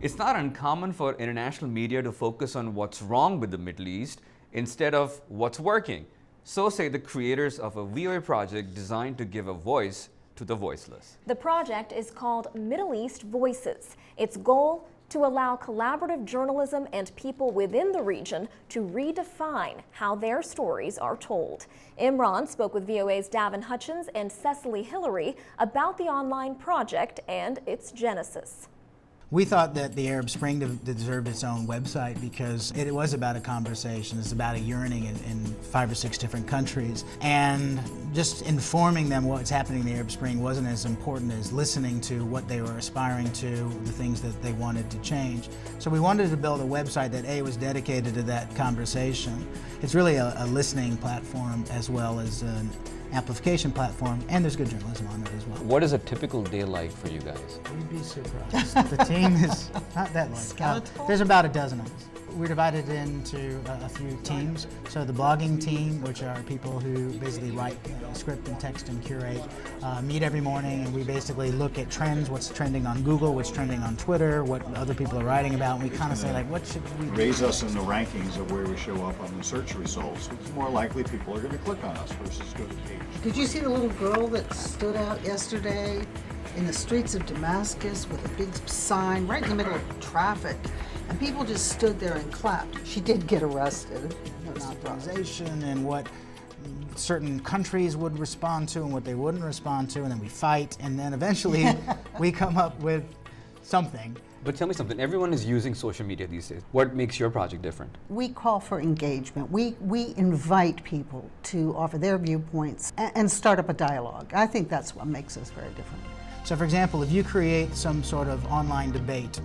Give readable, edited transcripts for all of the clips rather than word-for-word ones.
It's not uncommon for international media to focus on what's wrong with the Middle East instead of what's working. So say the creators of a VOA project designed to give a voice to the voiceless. The project is called Middle East Voices. Its goal, to allow collaborative journalism and people within the region to redefine how their stories are told. Imran spoke with VOA's Davin Hutchins and Cecily Hillary about the online project and its genesis. We thought that the Arab Spring deserved its own website because it was about a conversation. It's about a yearning in 5 or 6 different countries. And just informing them what's happening in the Arab Spring wasn't as important as listening to what they were aspiring to, the things that they wanted to change. So we wanted to build a website that was dedicated to that conversation. It's really a listening platform as well as an amplification platform, and there's good journalism on it as well. What is a typical day like for you guys? You'd be surprised. The team is not that large. There's about a dozen of us. We're divided into a few teams. So the blogging team, which are people who basically write script and text and curate, meet every morning, and we basically look at trends, what's trending on Google, what's trending on Twitter, what other people are writing about, and we kind of say, like, what should we do? Raise us in the rankings of where we show up on the search results. It's more likely people are going to click on us versus go to the page. Did you see the little girl that stood out yesterday in the streets of Damascus with a big sign right in the middle of traffic? And people just stood there and clapped. She did get arrested. Organization and what certain countries would respond to and what they wouldn't respond to, and then we fight, and then eventually we come up with something. But tell me something, everyone is using social media these days. What makes your project different? We call for engagement. We invite people to offer their viewpoints and start up a dialogue. I think that's what makes us very different. So for example, if you create some sort of online debate,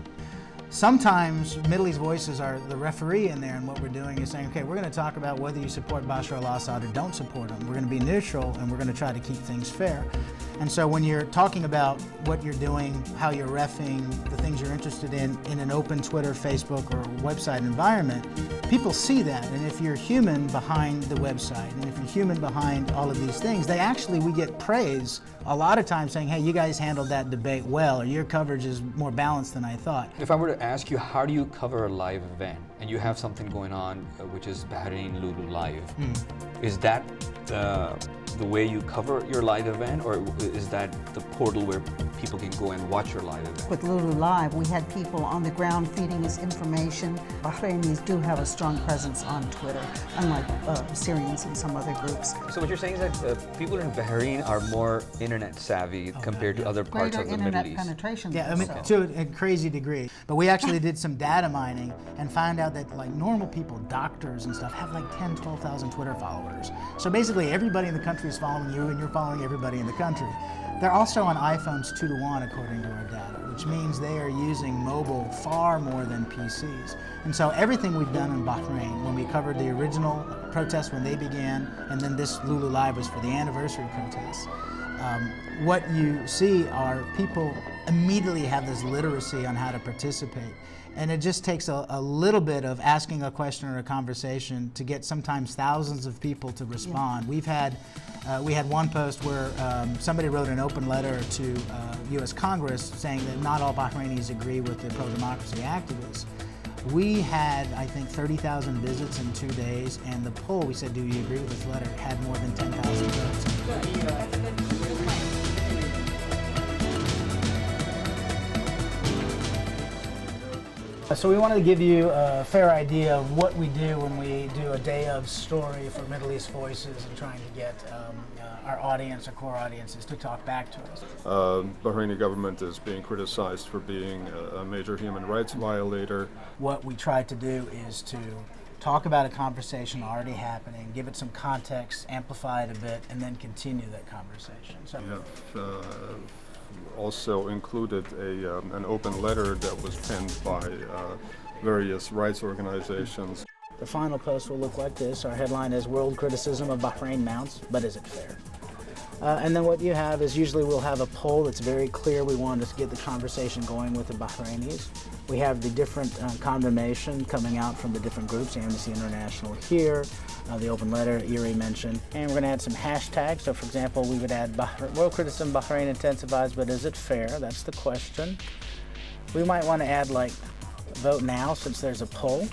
sometimes Middle East Voices are the referee in there, and what we're doing is saying, okay, we're going to talk about whether you support Bashar al-Assad or don't support him. We're going to be neutral, and we're going to try to keep things fair. And so when you're talking about what you're doing, how you're reffing, the things you're interested in an open Twitter, Facebook, or website environment, people see that. And if you're human behind the website, and if you're human behind all of these things, we get praise a lot of times saying, hey, you guys handled that debate well, or your coverage is more balanced than I thought. If I were to ask you, how do you cover a live event, and you have something going on, which is Bahrain Lulu Live, is that the way you cover your live event, or is that the portal where people can go and watch your live event? With Lulu Live, we had people on the ground feeding us information. Bahrainis do have a strong presence on Twitter, unlike Syrians and some other groups. So what you're saying is that people in Bahrain are more internet savvy compared to other parts of the Middle East? Greater internet penetration. Yeah, I mean, to a crazy degree. But we actually did some data mining and found out that like normal people, doctors and stuff, have like 10, 12,000 Twitter followers. So basically everybody in the country is following you, and you're following everybody in the country. They're also on iPhones 2 to 1 according to our data, which means they are using mobile far more than PCs. And so everything we've done in Bahrain, when we covered the original protests when they began, and then this Lulu Live was for the anniversary protests, what you see are people immediately have this literacy on how to participate. And it just takes a little bit of asking a question or a conversation to get sometimes thousands of people to respond. Yeah. We had one post where somebody wrote an open letter to U.S. Congress saying that not all Bahrainis agree with the pro-democracy activists. We had, I think, 30,000 visits in 2 days, and the poll, we said, do you agree with this letter, had more than 10,000 votes. So we wanted to give you a fair idea of what we do when we do a day of story for Middle East Voices and trying to get our audience, our core audiences, to talk back to us. Bahraini government is being criticized for being a major human rights violator. What we try to do is to talk about a conversation already happening, give it some context, amplify it a bit, and then continue that conversation. So we have also included an open letter that was penned by various rights organizations. The final post will look like this. Our headline is World Criticism of Bahrain Mounts, but is it fair? And then what you have is usually we'll have a poll that's very clear. We want to get the conversation going with the Bahrainis. We have the different condemnation coming out from the different groups, Amnesty International here, the open letter Erie mentioned. And we're going to add some hashtags. So for example, we would add World Criticism Bahrain intensifies, but is it fair? That's the question. we might want to add like vote now since there's a poll.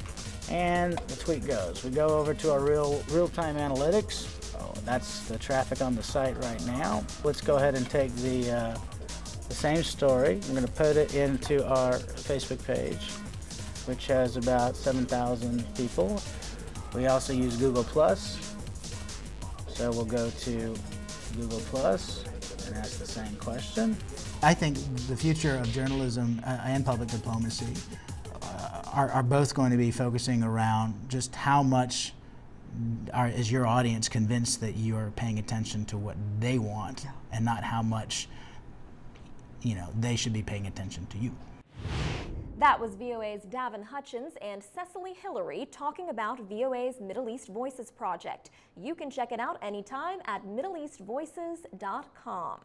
And the tweet goes, we go over to our real-time analytics. Oh, that's the traffic on the site right now. Let's go ahead and take the same story. I'm going to put it into our Facebook page, which has about 7,000 people. We also use Google+. So we'll go to Google+ and ask the same question. I think the future of journalism and public diplomacy are both going to be focusing around just how much is your audience convinced that you're paying attention to what they want, and not how much they should be paying attention to you. That was VOA's Davin Hutchins and Cecily Hillary talking about VOA's Middle East Voices project. You can check it out anytime at MiddleEastVoices.com.